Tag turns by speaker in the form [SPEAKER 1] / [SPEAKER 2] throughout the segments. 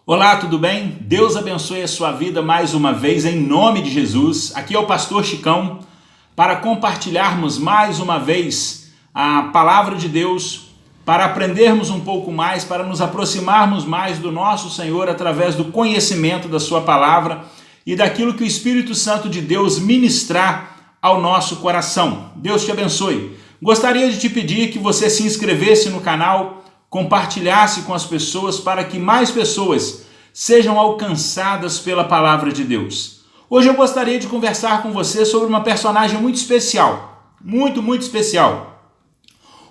[SPEAKER 1] Olá, tudo bem? Deus abençoe a sua vida mais uma vez em nome de Jesus. Aqui é o pastor Chicão para compartilharmos mais uma vez a palavra de Deus, para aprendermos um pouco mais, para nos aproximarmos mais do nosso Senhor através do conhecimento da sua palavra e daquilo que o Espírito Santo de Deus ministrar ao nosso coração. Deus te abençoe. Gostaria de te pedir que você se inscrevesse no canal, compartilhasse com as pessoas para que mais pessoas sejam alcançadas pela palavra de Deus. Hoje eu gostaria de conversar com você sobre uma personagem muito especial, muito especial.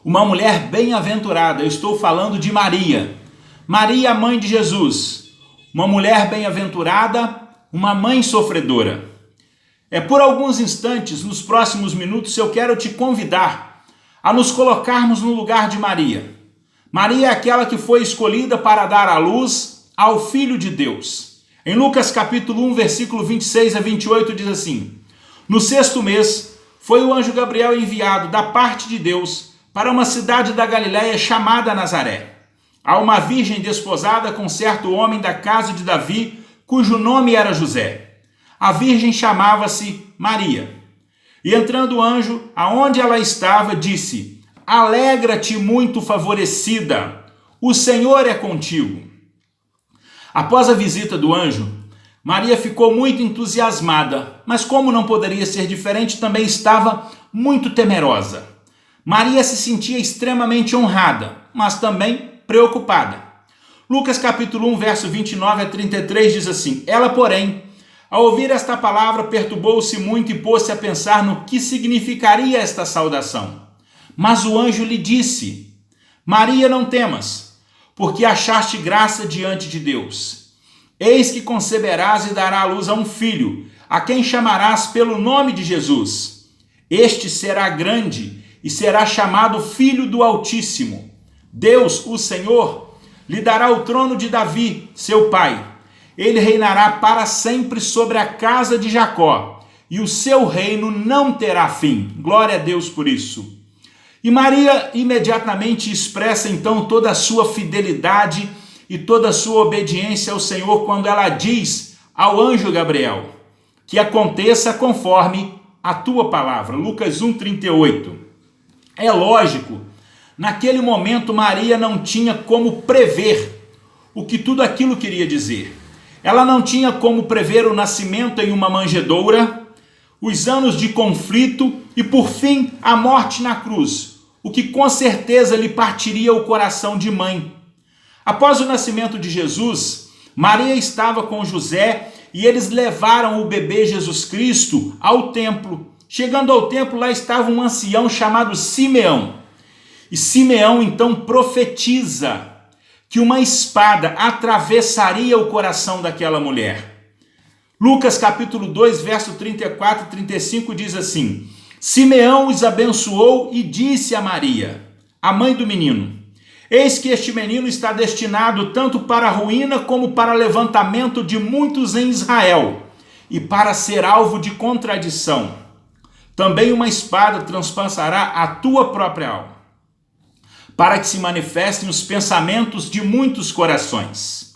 [SPEAKER 1] Uma mulher bem-aventurada. Eu estou falando de Maria. Maria, mãe de Jesus. Uma mulher bem-aventurada, uma mãe sofredora. Por alguns instantes, nos próximos minutos, eu quero te convidar a nos colocarmos no lugar de Maria. Maria é aquela que foi escolhida para dar à luz ao Filho de Deus. Em Lucas capítulo 1, versículo 26 a 28 diz assim: No 6º mês foi o anjo Gabriel enviado da parte de Deus para uma cidade da Galiléia chamada Nazaré, a uma virgem desposada com certo homem da casa de Davi, cujo nome era José. A virgem chamava-se Maria. E entrando o anjo, aonde ela estava, disse: Alegra-te, muito favorecida, o Senhor é contigo. Após a visita do anjo, Maria ficou muito entusiasmada, mas como não poderia ser diferente, também estava muito temerosa. Maria se sentia extremamente honrada, mas também preocupada. Lucas capítulo 1, verso 29 a 33 diz assim: Ela, porém, ao ouvir esta palavra, perturbou-se muito e pôs-se a pensar no que significaria esta saudação. Mas o anjo lhe disse: Maria, não temas, porque achaste graça diante de Deus. Eis que conceberás e darás à luz a um filho, a quem chamarás pelo nome de Jesus. Este será grande e será chamado Filho do Altíssimo. Deus, o Senhor, lhe dará o trono de Davi, seu pai. Ele reinará para sempre sobre a casa de Jacó, e o seu reino não terá fim. Glória a Deus por isso. E Maria imediatamente expressa então toda a sua fidelidade e toda a sua obediência ao Senhor quando ela diz ao anjo Gabriel: que aconteça conforme a tua palavra. Lucas 1,38. É lógico, naquele momento Maria não tinha como prever o que tudo aquilo queria dizer. Ela não tinha como prever o nascimento em uma manjedoura, os anos de conflito e, por fim, a morte na cruz, o que com certeza lhe partiria o coração de mãe. Após o nascimento de Jesus, Maria estava com José e eles levaram o bebê Jesus Cristo ao templo. Chegando ao templo, lá estava um ancião chamado Simeão. E Simeão então profetiza que uma espada atravessaria o coração daquela mulher. Lucas capítulo 2, verso 34 e 35 diz assim: Simeão os abençoou e disse a Maria, a mãe do menino: Eis que este menino está destinado tanto para a ruína como para levantamento de muitos em Israel, e para ser alvo de contradição. Também uma espada transpassará a tua própria alma, para que se manifestem os pensamentos de muitos corações.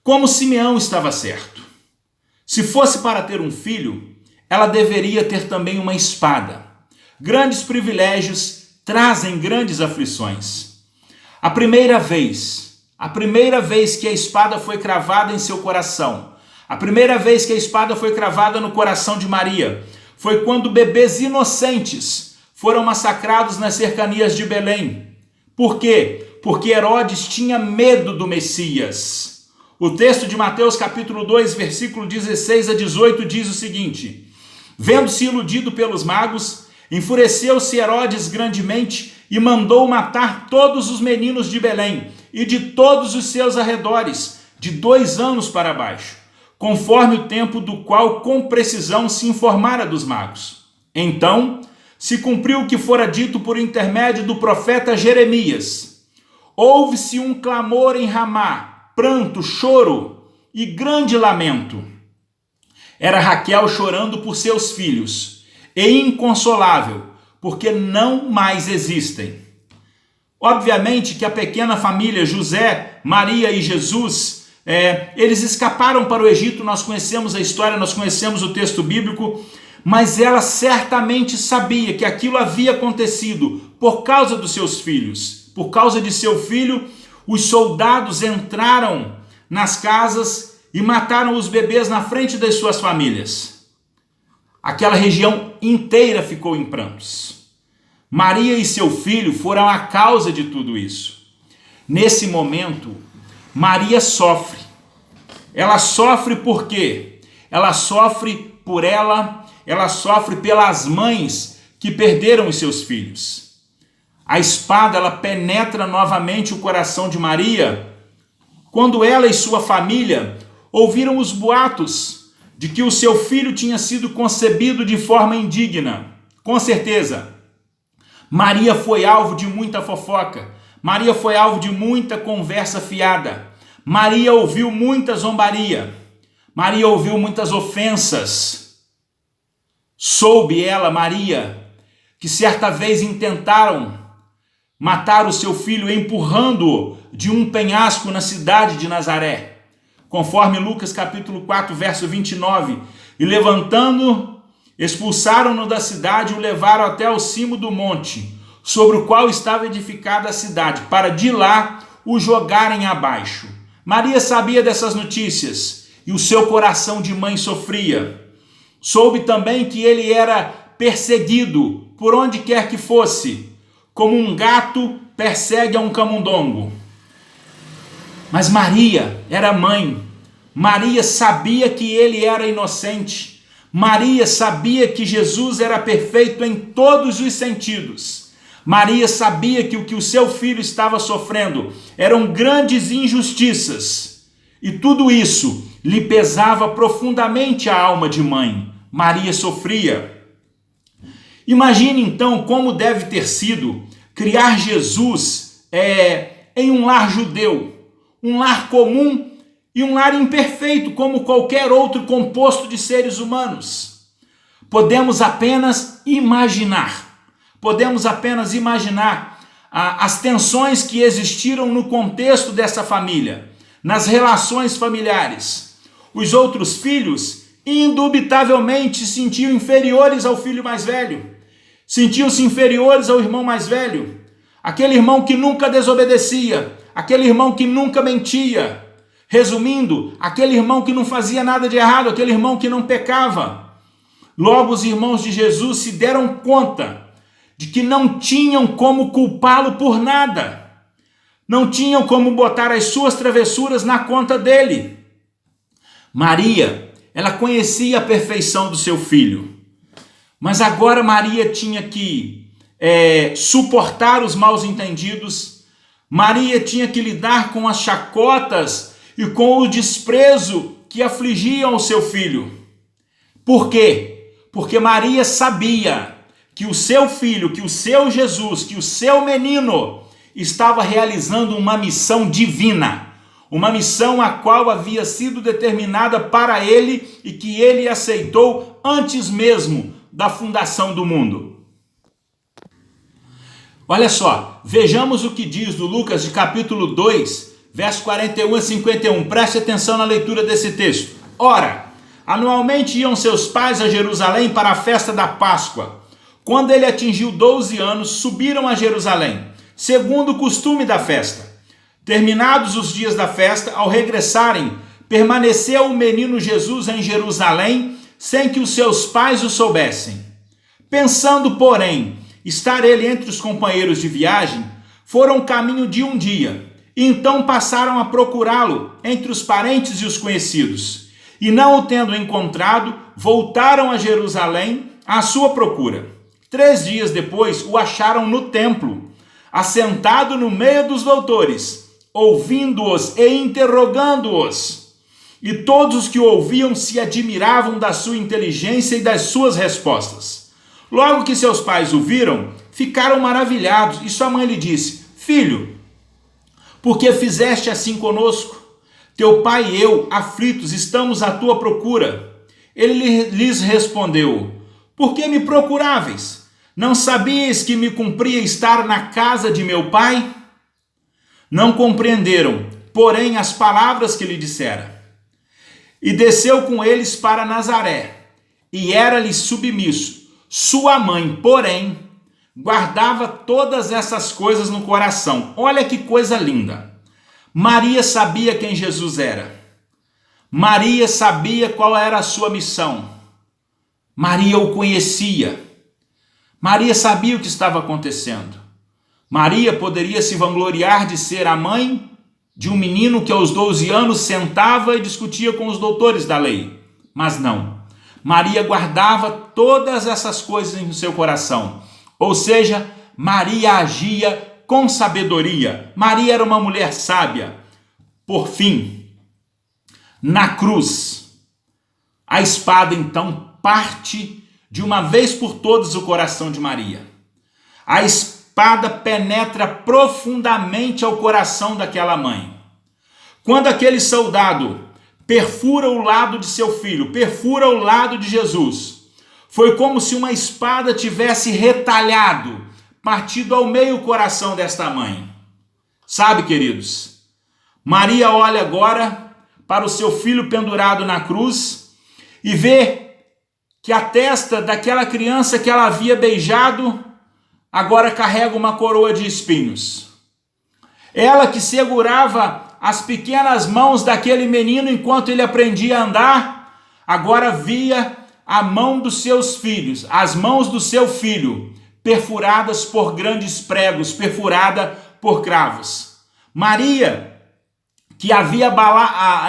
[SPEAKER 1] Como Simeão estava certo. Se fosse para ter um filho, ela deveria ter também uma espada. Grandes privilégios trazem grandes aflições. A primeira vez que a espada foi cravada em seu coração, a primeira vez que a espada foi cravada no coração de Maria, foi quando bebês inocentes foram massacrados nas cercanias de Belém. Por quê? Porque Herodes tinha medo do Messias. O texto de Mateus capítulo 2, versículo 16 a 18 diz o seguinte: Vendo-se iludido pelos magos, enfureceu-se Herodes grandemente e mandou matar todos os meninos de Belém e de todos os seus arredores, de 2 anos para baixo, conforme o tempo do qual com precisão se informara dos magos. Então se cumpriu o que fora dito por intermédio do profeta Jeremias. Houve-se um clamor em Ramá, pranto, choro e grande lamento. Era Raquel chorando por seus filhos, e inconsolável, porque não mais existem. Obviamente que a pequena família José, Maria e Jesus eles escaparam para o Egito, nós conhecemos a história, nós conhecemos o texto bíblico, mas ela certamente sabia que aquilo havia acontecido por causa dos seus filhos. Por causa de seu filho, os soldados entraram nas casas e mataram os bebês na frente das suas famílias. Aquela região inteira ficou em prantos. Maria e seu filho foram a causa de tudo isso. Nesse momento, Maria sofre. Ela sofre por quê? Ela sofre por ela sofre pelas mães que perderam os seus filhos. A espada, ela penetra novamente o coração de Maria quando ela e sua família ouviram os boatos de que o seu filho tinha sido concebido de forma indigna. Com certeza, Maria foi alvo de muita fofoca. Maria foi alvo de muita conversa fiada. Maria ouviu muita zombaria. Maria ouviu muitas ofensas. Soube ela, Maria, que certa vez intentaram matar o seu filho empurrando-o de um penhasco na cidade de Nazaré. Conforme Lucas capítulo 4, verso 29. E levantando, expulsaram-no da cidade e o levaram até o cimo do monte, sobre o qual estava edificada a cidade, para de lá o jogarem abaixo. Maria sabia dessas notícias e o seu coração de mãe sofria. Soube também que ele era perseguido por onde quer que fosse, como um gato persegue a um camundongo. Mas Maria era mãe. Maria sabia que ele era inocente. Maria sabia que Jesus era perfeito em todos os sentidos. Maria sabia que o que o seu filho estava sofrendo eram grandes injustiças. E tudo isso lhe pesava profundamente a alma de mãe. Maria sofria. Imagine então como deve ter sido criar Jesus em um lar judeu, um lar comum e um lar imperfeito como qualquer outro composto de seres humanos. Podemos apenas imaginar as tensões que existiram no contexto dessa família, nas relações familiares. Os outros filhos, indubitavelmente, se sentiam inferiores ao filho mais velho, sentiam-se inferiores ao irmão mais velho, aquele irmão que nunca desobedecia, aquele irmão que nunca mentia. Resumindo, aquele irmão que não fazia nada de errado, aquele irmão que não pecava. Logo, os irmãos de Jesus se deram conta de que não tinham como culpá-lo por nada. Não tinham como botar as suas travessuras na conta dele. Maria, ela conhecia a perfeição do seu filho. Mas agora Maria tinha que suportar os maus entendidos. Maria tinha que lidar com as chacotas e com o desprezo que afligiam o seu filho. Por quê? Porque Maria sabia que o seu filho, que o seu Jesus, que o seu menino estava realizando uma missão divina, uma missão a qual havia sido determinada para ele e que ele aceitou antes mesmo da fundação do mundo. Olha só, vejamos o que diz do Lucas de capítulo 2, verso 41 a 51. Preste atenção na leitura desse texto. Ora, anualmente iam seus pais a Jerusalém para a festa da Páscoa. Quando ele atingiu 12 anos, subiram a Jerusalém, segundo o costume da festa. Terminados os dias da festa, ao regressarem, permaneceu o menino Jesus em Jerusalém, sem que os seus pais o soubessem. Pensando, porém, estar ele entre os companheiros de viagem, foram caminho de um dia, e então passaram a procurá-lo entre os parentes e os conhecidos. E não o tendo encontrado, voltaram a Jerusalém à sua procura. 3 dias depois, o acharam no templo, assentado no meio dos doutores, ouvindo-os e interrogando-os. E todos os que o ouviam se admiravam da sua inteligência e das suas respostas. Logo que seus pais o viram, ficaram maravilhados, e sua mãe lhe disse: Filho, por que fizeste assim conosco? Teu pai e eu, aflitos, estamos à tua procura. Ele lhes respondeu: Por que me procuráveis? Não sabias que me cumpria estar na casa de meu pai? Não compreenderam porém, as palavras que lhe dissera. E desceu com eles para Nazaré, e era-lhe submisso. Sua mãe, porém, guardava todas essas coisas no coração. Olha que coisa linda. Maria sabia quem Jesus era. Maria sabia qual era a sua missão. Maria o conhecia. Maria sabia o que estava acontecendo. Maria poderia se vangloriar de ser a mãe de um menino que aos 12 anos sentava e discutia com os doutores da lei. Mas não. Maria guardava todas essas coisas no seu coração. Ou seja, Maria agia com sabedoria. Maria era uma mulher sábia. Por fim, na cruz, a espada então parte de uma vez por todas o coração de Maria. A espada penetra profundamente ao coração daquela mãe. Quando aquele soldado perfura o lado de seu filho, perfura o lado de Jesus, foi como se uma espada tivesse retalhado, partido ao meio o coração desta mãe. Sabe, queridos, Maria olha agora para o seu filho pendurado na cruz e vê que a testa daquela criança que ela havia beijado agora carrega uma coroa de espinhos. Ela que segurava as pequenas mãos daquele menino enquanto ele aprendia a andar, agora via a mão dos seus filhos, as mãos do seu filho, perfuradas por grandes pregos, perfurada por cravos. Maria, que havia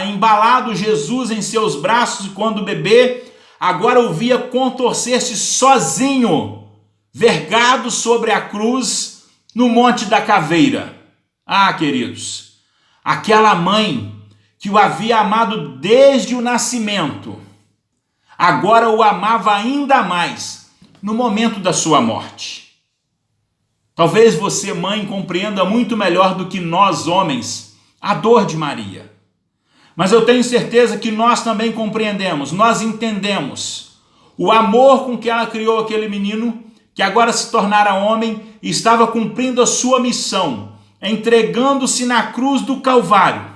[SPEAKER 1] embalado Jesus em seus braços quando bebê, agora o via contorcer-se sozinho, vergado sobre a cruz no Monte da Caveira. Ah, queridos, aquela mãe que o havia amado desde o nascimento, agora o amava ainda mais no momento da sua morte. Talvez você, mãe, compreenda muito melhor do que nós, homens, a dor de Maria. Mas eu tenho certeza que nós também compreendemos, nós entendemos o amor com que ela criou aquele menino, que agora se tornara homem e estava cumprindo a sua missão, entregando-se na cruz do Calvário.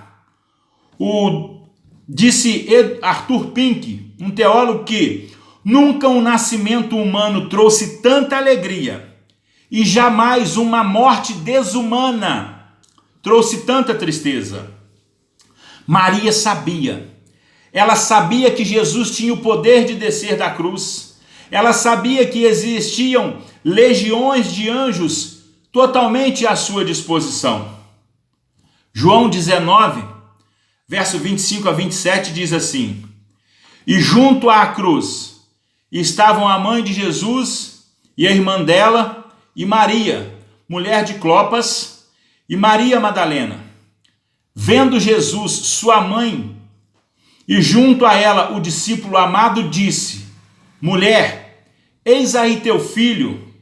[SPEAKER 1] Disse Arthur Pink, um teólogo, que nunca um nascimento humano trouxe tanta alegria e jamais uma morte desumana trouxe tanta tristeza. Maria sabia. Ela sabia que Jesus tinha o poder de descer da cruz. Ela sabia que existiam legiões de anjos totalmente à sua disposição. João 19, verso 25 a 27 diz assim: E junto à cruz estavam a mãe de Jesus e a irmã dela e Maria, mulher de Clopas, e Maria Madalena. Vendo Jesus, sua mãe, e junto a ela o discípulo amado, disse: Mulher, eis aí teu filho.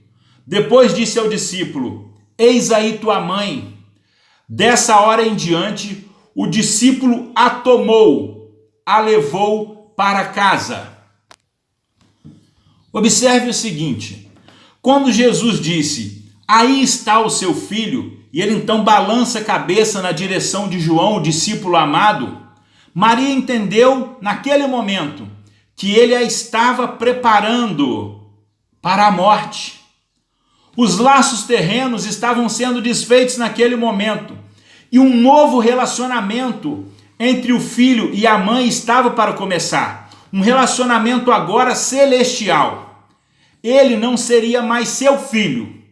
[SPEAKER 1] Depois disse ao discípulo: Eis aí tua mãe. Dessa hora em diante, o discípulo a tomou, a levou para casa. Observe o seguinte: quando Jesus disse: Aí está o seu filho, e ele então balança a cabeça na direção de João, o discípulo amado, Maria entendeu naquele momento que ele a estava preparando para a morte. Os laços terrenos estavam sendo desfeitos naquele momento e um novo relacionamento entre o filho e a mãe estava para começar. Um relacionamento agora celestial. Ele não seria mais seu filho,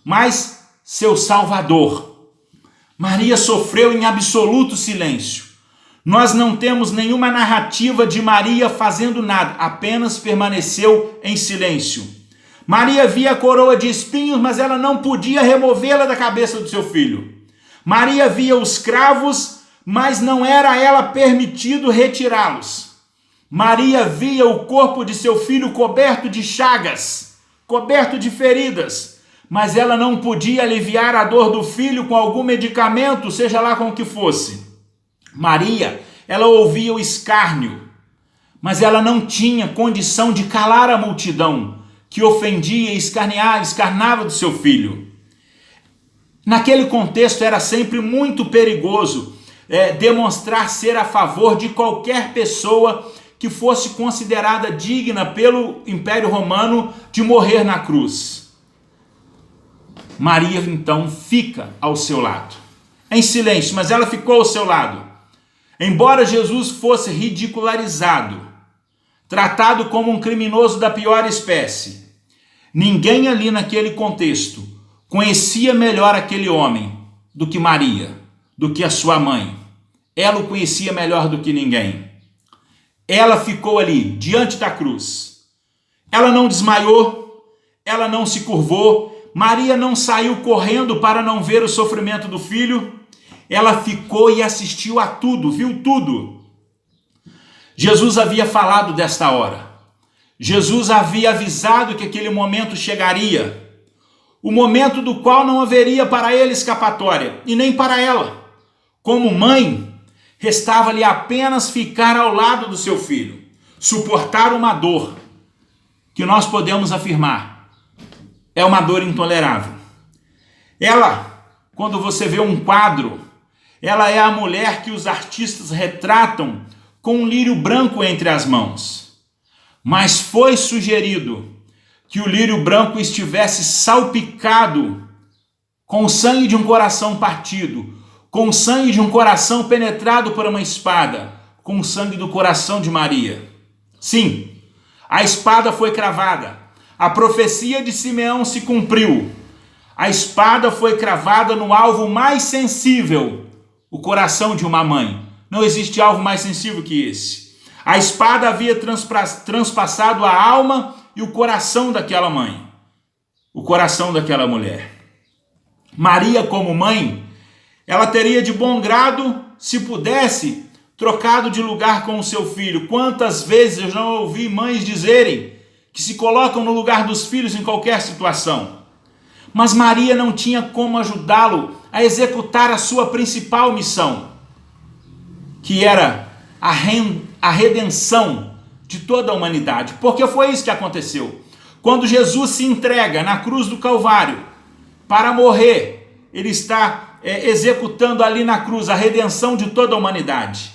[SPEAKER 1] mas seu Salvador. Maria sofreu em absoluto silêncio. Nós não temos nenhuma narrativa de Maria fazendo nada, apenas permaneceu em silêncio. Maria via a coroa de espinhos, mas ela não podia removê-la da cabeça do seu filho. Maria via os cravos, mas não era a ela permitido retirá-los. Maria via o corpo de seu filho coberto de chagas, coberto de feridas, mas ela não podia aliviar a dor do filho com algum medicamento, seja lá com o que fosse. Maria, ela ouvia o escárnio, mas ela não tinha condição de calar a multidão que ofendia e escarnava do seu filho. Naquele contexto era sempre muito perigoso demonstrar ser a favor de qualquer pessoa que fosse considerada digna pelo Império Romano de morrer na cruz. Maria então fica ao seu lado, em silêncio, mas ela ficou ao seu lado. Embora Jesus fosse ridicularizado, tratado como um criminoso da pior espécie, ninguém ali naquele contexto conhecia melhor aquele homem do que Maria, do que a sua mãe. Ela o conhecia melhor do que ninguém. Ela ficou ali, diante da cruz. Ela não desmaiou, ela não se curvou, Maria não saiu correndo para não ver o sofrimento do filho. Ela ficou e assistiu a tudo, viu tudo. Jesus havia falado desta hora. Jesus havia avisado que aquele momento chegaria. O momento do qual não haveria para ele escapatória, e nem para ela. Como mãe, restava-lhe apenas ficar ao lado do seu filho, suportar uma dor, que nós podemos afirmar, é uma dor intolerável. Ela, quando você vê um quadro, ela é a mulher que os artistas retratam com um lírio branco entre as mãos. Mas foi sugerido que o lírio branco estivesse salpicado com o sangue de um coração partido, com o sangue de um coração penetrado por uma espada, com o sangue do coração de Maria. Sim, a espada foi cravada, a profecia de Simeão se cumpriu. A espada foi cravada no alvo mais sensível, o coração de uma mãe. Não existe alvo mais sensível que esse. A espada havia transpassado a alma e o coração daquela mãe, o coração daquela mulher. Maria, como mãe, ela teria de bom grado, se pudesse, trocado de lugar com o seu filho. Quantas vezes eu já ouvi mães dizerem que se colocam no lugar dos filhos em qualquer situação. Mas Maria não tinha como ajudá-lo a executar a sua principal missão, que era a redenção de toda a humanidade. Porque foi isso que aconteceu. Quando Jesus se entrega na cruz do Calvário para morrer, ele está executando ali na cruz a redenção de toda a humanidade.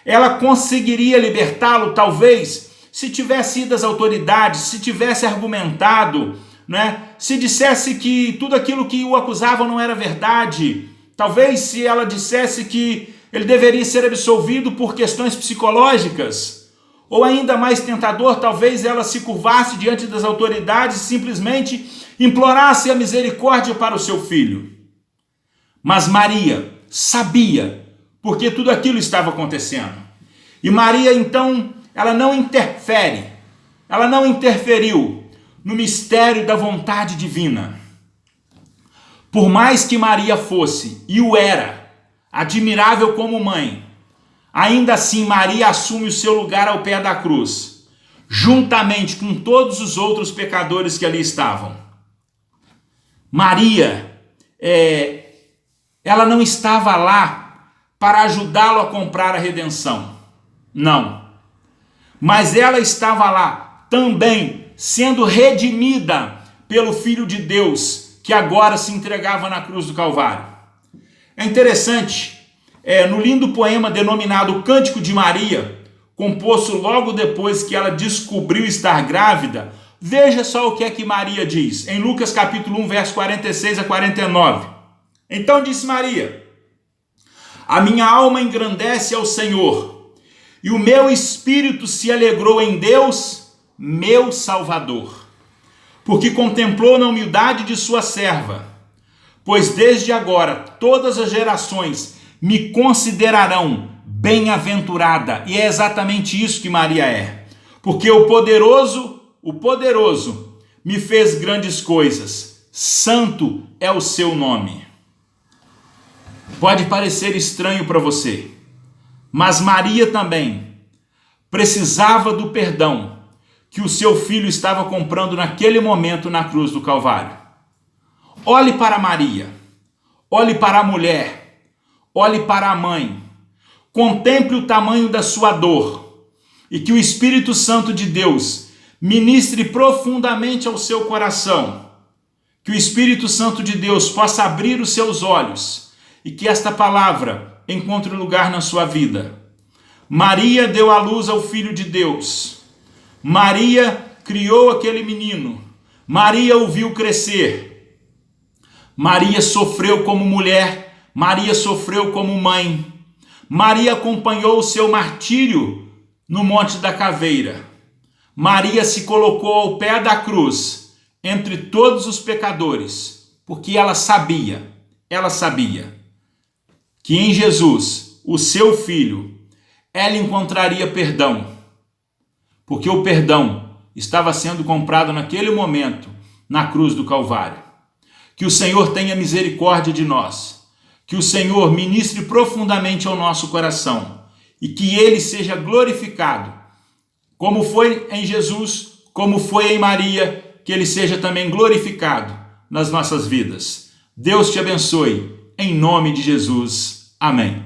[SPEAKER 1] Ela conseguiria libertá-lo, talvez, se tivesse ido às autoridades, se tivesse argumentado, né? Se dissesse que tudo aquilo que o acusava não era verdade, talvez se ela dissesse que ele deveria ser absolvido por questões psicológicas, ou ainda mais tentador, talvez ela se curvasse diante das autoridades e simplesmente implorasse a misericórdia para o seu filho. Mas Maria sabia porque tudo aquilo estava acontecendo. E Maria, então, ela não interfere, ela não interferiu no mistério da vontade divina. Por mais que Maria fosse, e o era, admirável como mãe, ainda assim Maria assume o seu lugar ao pé da cruz, juntamente com todos os outros pecadores que ali estavam. Maria, ela não estava lá para ajudá-lo a comprar a redenção. Não. Mas ela estava lá também sendo redimida pelo Filho de Deus, que agora se entregava na cruz do Calvário. É interessante, no lindo poema denominado Cântico de Maria, composto logo depois que ela descobriu estar grávida, veja só o que é que Maria diz, em Lucas capítulo 1, verso 46 a 49. Então disse Maria: a minha alma engrandece ao Senhor, e o meu espírito se alegrou em Deus, meu Salvador, porque contemplou na humildade de sua serva, pois desde agora todas as gerações me considerarão bem-aventurada. E é exatamente isso que Maria é, porque o poderoso me fez grandes coisas, santo é o seu nome. Pode parecer estranho para você, mas Maria também precisava do perdão que o seu filho estava comprando naquele momento na cruz do Calvário. Olhe para Maria, olhe para a mulher, olhe para a mãe, contemple o tamanho da sua dor e que o Espírito Santo de Deus ministre profundamente ao seu coração, que o Espírito Santo de Deus possa abrir os seus olhos e que esta palavra encontre lugar na sua vida. Maria deu à luz ao Filho de Deus. Maria criou aquele menino. Maria o viu crescer. Maria sofreu como mulher. Maria sofreu como mãe. Maria acompanhou o seu martírio no Monte da Caveira. Maria se colocou ao pé da cruz, entre todos os pecadores, porque ela sabia que em Jesus, o seu Filho, ela encontraria perdão, porque o perdão estava sendo comprado naquele momento na cruz do Calvário. Que o Senhor tenha misericórdia de nós, que o Senhor ministre profundamente ao nosso coração e que Ele seja glorificado, como foi em Jesus, como foi em Maria, que Ele seja também glorificado nas nossas vidas. Deus te abençoe, em nome de Jesus. Amém.